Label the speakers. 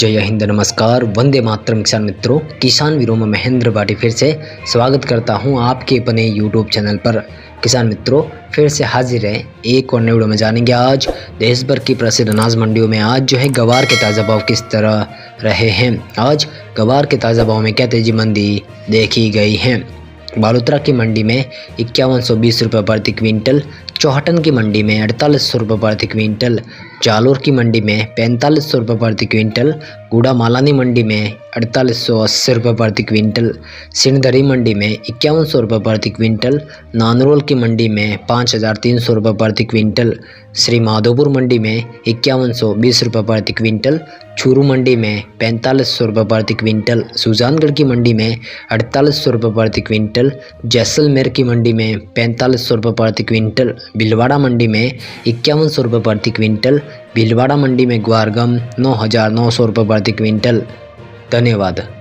Speaker 1: जय हिंद, नमस्कार, वंदे मातरम। किसान मित्रों, किसान वीरों में महेंद्र भाटी फिर से स्वागत करता हूं आपके अपने यूट्यूब चैनल पर। किसान मित्रों, फिर से हाजिर है एक और नए वीडियो में। जानेंगे आज देश भर की प्रसिद्ध अनाज मंडियों में आज जो है गवार के ताज़ा भाव किस तरह रहे हैं। आज गवार के ताज़ा भाव में क्या तेजी मंदी देखी गई है। बालोतरा की मंडी में 5120 रुपये प्रति क्विंटल, चौहटन की मंडी में 4800 रुपये प्रति क्विंटल, जालोर की मंडी में 4500 रुपये प्रति क्विंटल, गूड़ा मालानी मंडी में 4880 रुपये प्रति क्विंटल, सिंधरी मंडी में 5100 रुपये प्रति क्विंटल, नानरोल की मंडी में 5300 रुपये प्रति क्विंटल, श्री माधोपुर मंडी में 5120 रुपये प्रति क्विंटल, चूरू मंडी में 4500 रुपये प्रति क्विंटल, सुजानगढ़ की मंडी में 4800 रुपये प्रति क्विंटल, जैसलमेर की मंडी में 4500 रुपये प्रति क्विंटल, भीलवाड़ा मंडी में 5100 रुपये प्रति क्विंटल, भीलवाड़ा मंडी में ग्वारगम 9900 रुपये प्रति क्विंटल। धन्यवाद।